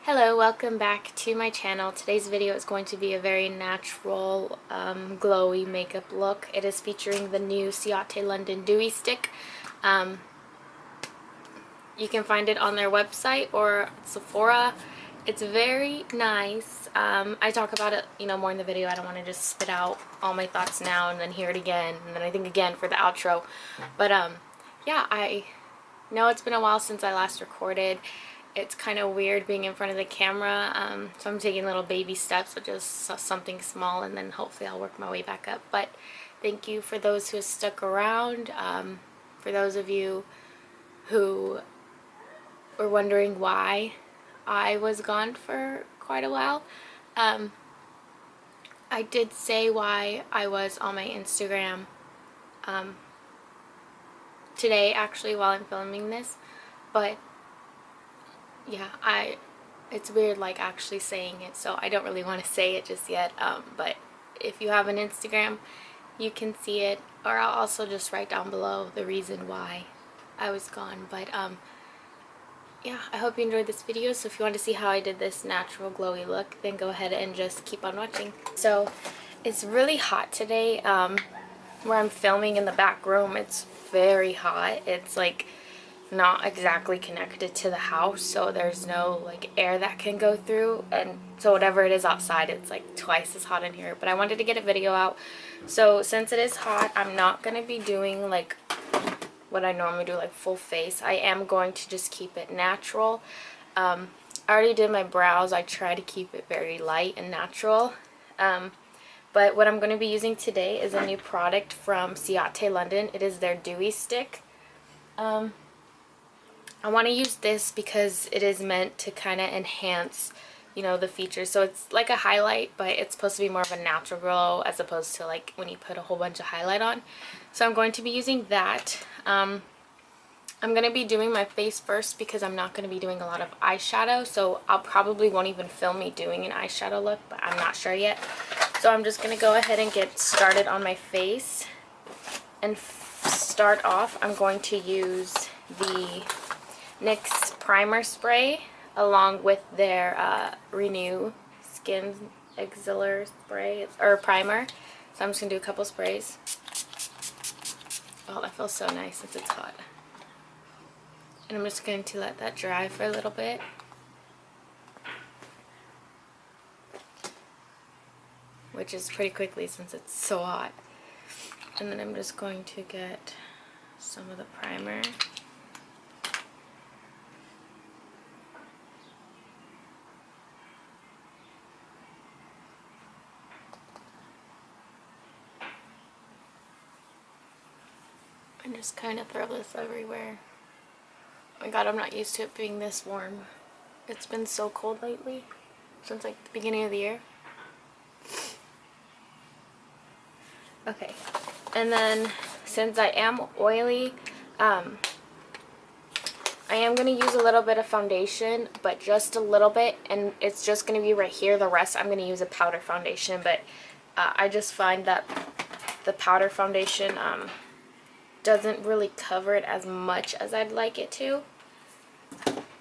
Hello, welcome back to my channel. Today's video is going to be a very natural, glowy makeup look. It is featuring the new Ciate London Dewy Stick. You can find it on their website or Sephora. It's very nice. I talk about it, more in the video. I don't want to just spit out all my thoughts now and then hear it again and then I think again for the outro. But yeah, I know it's been a while since I last recorded. It's kind of weird being in front of the camera, so I'm taking little baby steps with just something small, and then hopefully I'll work my way back up. But thank you for those who have stuck around. For those of you who were wondering why I was gone for quite a while, I did say why I was on my Instagram today, actually, while I'm filming this. But yeah, it's weird like actually saying it, so I don't really want to say it just yet, but if you have an Instagram you can see it, or I'll also just write down below the reason why I was gone. But yeah, I hope you enjoyed this video. So if you want to see how I did this natural glowy look, then go ahead and just keep on watching. So it's really hot today. Where I'm filming in the back room, it's very hot. It's like not exactly connected to the house, so there's no like air that can go through, and so whatever it is outside, it's like twice as hot in here. But I wanted to get a video out, so since it is hot, I'm not going to be doing like what I normally do, like full face. I am going to just keep it natural. I already did my brows. I try to keep it very light and natural. But what I'm going to be using today is a new product from Ciate London. It is their Dewy Stick. I want to use this because it is meant to kind of enhance, the features. So it's like a highlight, but it's supposed to be more of a natural glow as opposed to like when you put a whole bunch of highlight on. So I'm going to be using that. I'm going to be doing my face first because I'm not going to be doing a lot of eyeshadow. So I'll probably won't even film me doing an eyeshadow look, but I'm not sure yet. So I'm just going to go ahead and get started on my face. And start off, I'm going to use the NYX primer spray along with their Renew Skin Elixir spray or primer. So I'm just gonna do a couple sprays. Oh, that feels so nice since it's hot. And I'm just going to let that dry for a little bit. Which is pretty quickly since it's so hot. And then I'm just going to get some of the primer. And just kind of throw this everywhere. Oh my god, I'm not used to it being this warm. It's been so cold lately, since like the beginning of the year. Okay, and then since I am oily, I am going to use a little bit of foundation, but just a little bit, and it's just going to be right here. The rest I'm going to use a powder foundation, but I just find that the powder foundation doesn't really cover it as much as I'd like it to,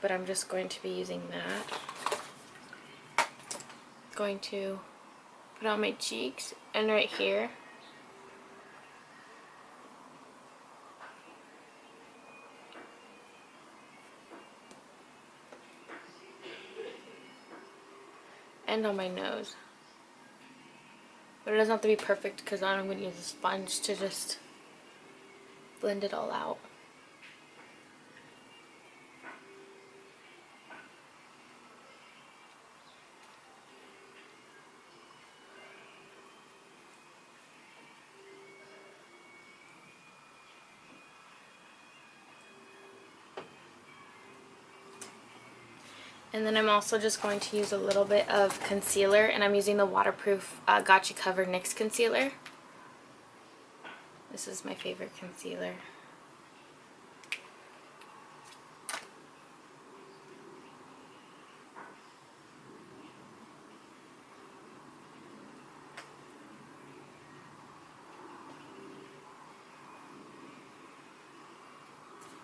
but I'm just going to be using that. Going to put on my cheeks and right here. And on my nose. But it doesn't have to be perfect because I'm going to use a sponge to just blend it all out. And then I'm also just going to use a little bit of concealer, and I'm using the waterproof Got You Covered NYX concealer. This is my favorite concealer.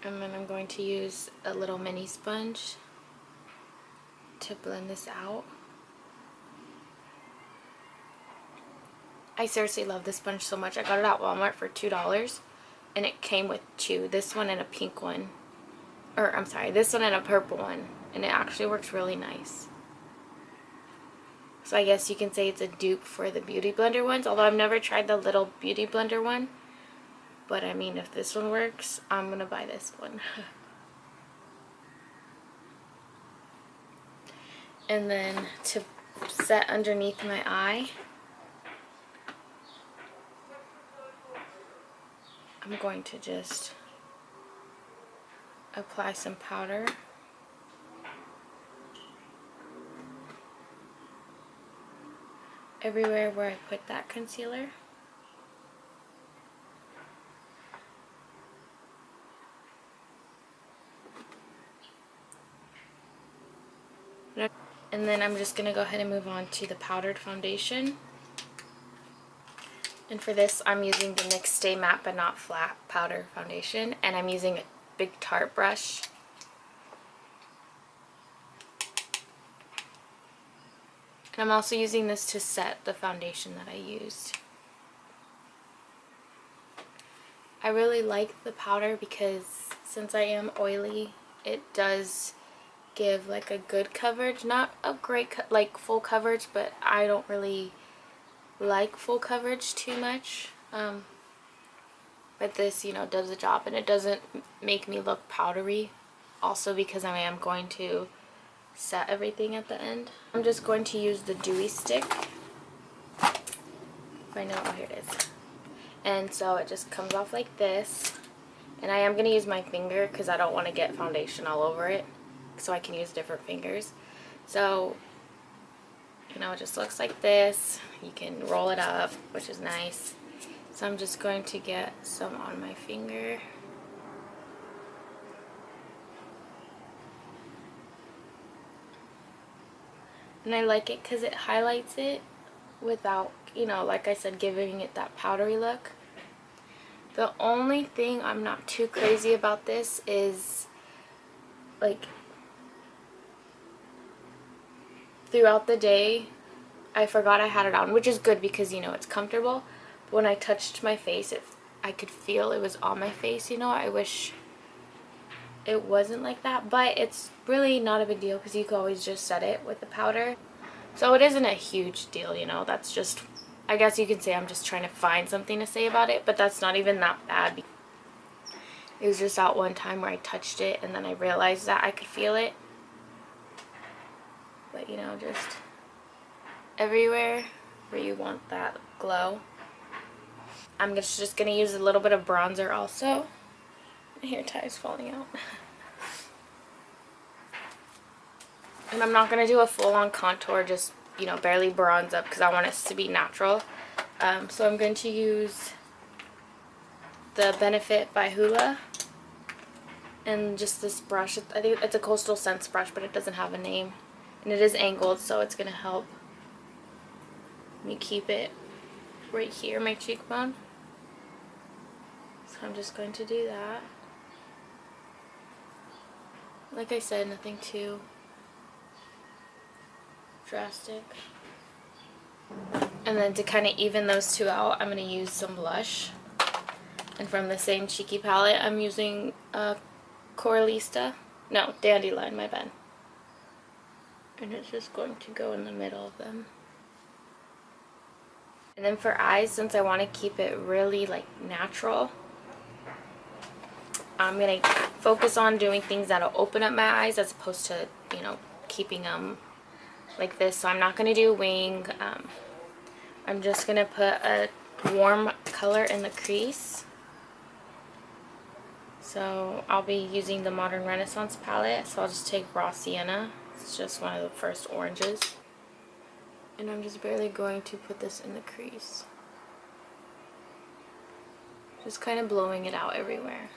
And then I'm going to use a little mini sponge to blend this out. I seriously love this sponge so much. I got it at Walmart for $2 and it came with two. This one and a pink one. Or I'm sorry, this one and a purple one. And it actually works really nice. So I guess you can say it's a dupe for the Beauty Blender ones. Although I've never tried the little Beauty Blender one. But I mean, if this one works, I'm going to buy this one. And then to set underneath my eye, I'm going to just apply some powder. Everywhere where I put that concealer. And then I'm just going to go ahead and move on to the powdered foundation. And for this, I'm using the NYX Stay Matte But Not Flat powder foundation. And I'm using a big Tarte brush. And I'm also using this to set the foundation that I used. I really like the powder because since I am oily, it does give like a good coverage, not a great like full coverage, but I don't really like full coverage too much, but this, you know, does the job, and it doesn't make me look powdery, also because I am going to set everything at the end. I'm just going to use the Dewy Stick, if I know, oh here it is, and so it just comes off like this, and I am going to use my finger because I don't want to get foundation all over it, so I can use different fingers. So, you know, it just looks like this. You can roll it up, which is nice. So I'm just going to get some on my finger. And I like it because it highlights it without, you know, like I said, giving it that powdery look. The only thing I'm not too crazy about this is, like, throughout the day, I forgot I had it on, which is good because, you know, it's comfortable. But when I touched my face, I could feel it was on my face, you know. I wish it wasn't like that, but it's really not a big deal because you can always just set it with the powder. So it isn't a huge deal, you know. That's just, I guess you can say I'm just trying to find something to say about it, but that's not even that bad. It was just that one time where I touched it and then I realized that I could feel it. But, you know, just everywhere where you want that glow. I'm just going to use a little bit of bronzer also. My hair tie is falling out. And I'm not going to do a full-on contour, just, you know, barely bronze up because I want it to be natural. So I'm going to use the Benefit by Hoola. And just this brush. I think it's a Coastal Scents brush, but it doesn't have a name. And it is angled, so it's going to help me keep it right here, my cheekbone. So I'm just going to do that. Like I said, nothing too drastic. And then to kind of even those two out, I'm going to use some blush. And from the same cheeky palette, I'm using Dandelion, my bad. And it's just going to go in the middle of them. And then for eyes, since I want to keep it really like natural, I'm going to focus on doing things that'll open up my eyes as opposed to, you know, keeping them like this. So I'm not going to do wing. I'm just going to put a warm color in the crease. So I'll be using the Modern Renaissance palette. So I'll just take raw sienna. It's just one of the first oranges. And I'm just barely going to put this in the crease. Just kind of blowing it out everywhere.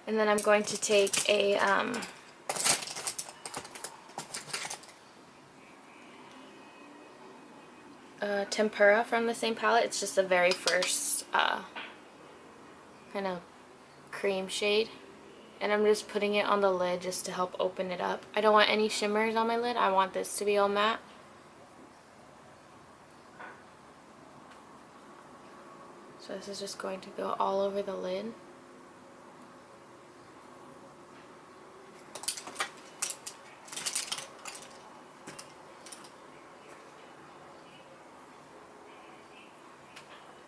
And then I'm going to take a tempura from the same palette. It's just the very first kind of cream shade. And I'm just putting it on the lid just to help open it up. I don't want any shimmers on my lid. I want this to be all matte. So this is just going to go all over the lid.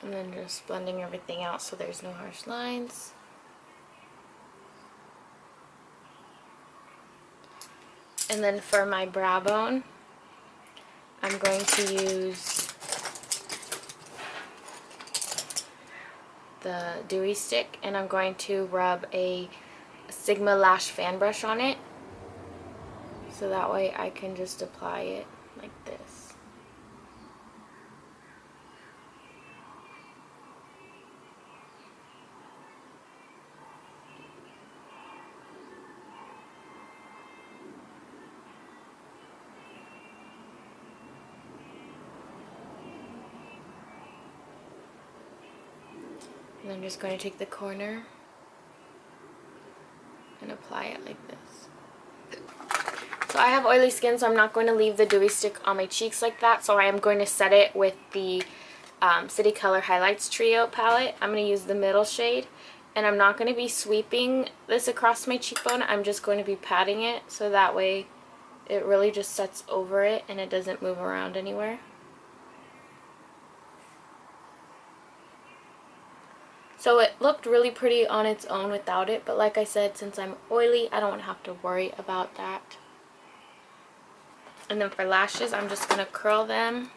And then just blending everything out so there's no harsh lines. And then for my brow bone, I'm going to use the Dewy Stick, and I'm going to rub a Sigma Lash fan brush on it, so that way I can just apply it like this. And I'm just going to take the corner and apply it like this. So I have oily skin, so I'm not going to leave the Dewy Stick on my cheeks like that. So I am going to set it with the City Color Highlights Trio palette. I'm going to use the middle shade. And I'm not going to be sweeping this across my cheekbone. I'm just going to be patting it so that way it really just sets over it and it doesn't move around anywhere. So it looked really pretty on its own without it, but like I said, since I'm oily, I don't have to worry about that. And then for lashes, I'm just going to curl them.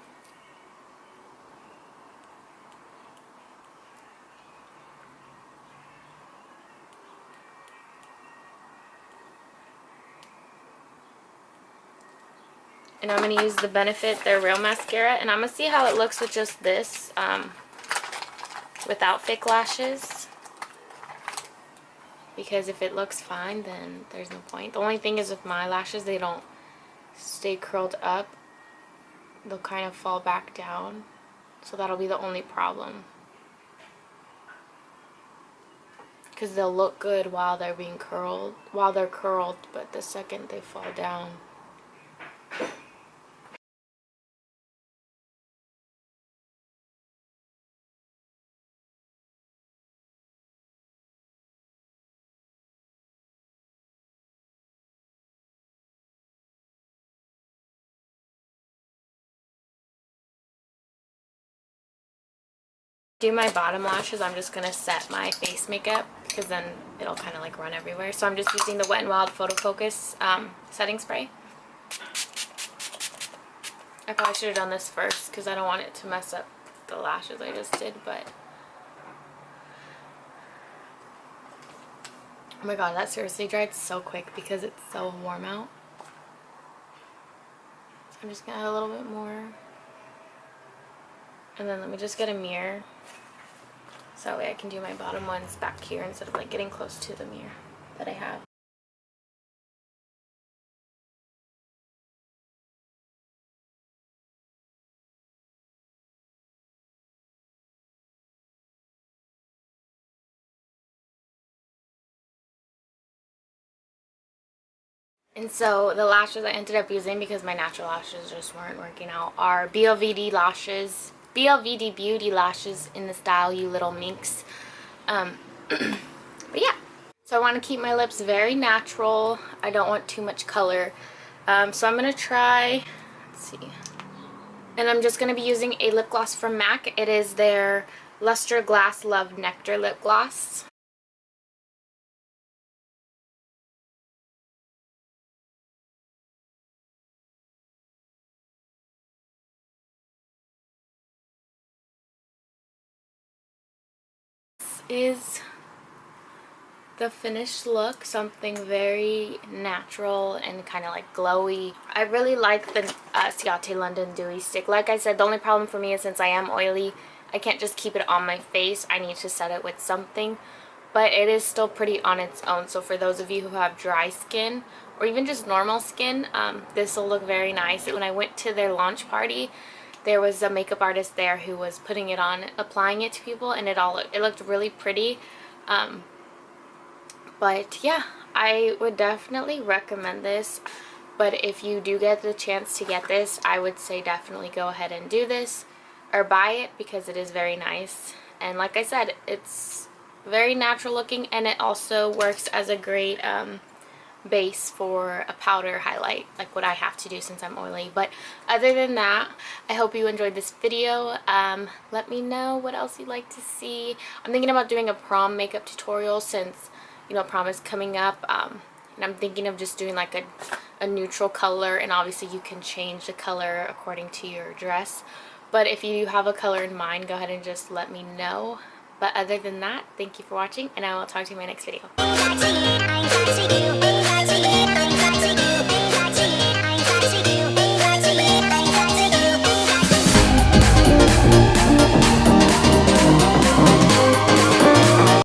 And I'm going to use the Benefit Their Real Mascara, and I'm going to see how it looks with just this. Without fake lashes, because if it looks fine, then there's no point. The only thing is with my lashes, they don't stay curled up. They'll kind of fall back down, so that'll be the only problem, because they'll look good while they're being curled, but the second they fall down, do my bottom lashes, I'm just going to set my face makeup, because then it'll kind of like run everywhere. So I'm just using the Wet n Wild Photo Focus setting spray. I probably should have done this first because I don't want it to mess up the lashes I just did, but oh my god, that seriously dried so quick because it's so warm out. So I'm just going to add a little bit more. And then let me just get a mirror, so that way I can do my bottom ones back here instead of like getting close to the mirror that I have. And so the lashes I ended up using, because my natural lashes just weren't working out, are BLVD lashes, BLVD Beauty lashes in the style You Little Minx. But yeah, so I want to keep my lips very natural. I don't want too much color. So I'm going to try, let's see, and I'm just going to be using a lip gloss from MAC. It is their Luster Glass Love Nectar lip gloss. Is the finished look, something very natural and kind of like glowy. I really like the Ciate London Dewy Stick. Like I said, the only problem for me is since I am oily, I can't just keep it on my face. I need to set it with something. but it is still pretty on its own. So for those of you who have dry skin or even just normal skin, this will look very nice. When I went to their launch party, there was a makeup artist there who was putting it on, applying it to people, and it looked really pretty. But yeah, I would definitely recommend this. But if you do get the chance to get this, I would say definitely go ahead and do this or buy it, because it is very nice. And like I said, it's very natural looking, and it also works as a great base for a powder highlight, like what I have to do since I'm oily. But other than that, I hope you enjoyed this video. Let me know what else you'd like to see. I'm thinking about doing a prom makeup tutorial, since you know prom is coming up, and I'm thinking of just doing like a neutral color, and obviously you can change the color according to your dress. But if you have a color in mind, go ahead and just let me know. But other than that, thank you for watching, and I will talk to you in my next video.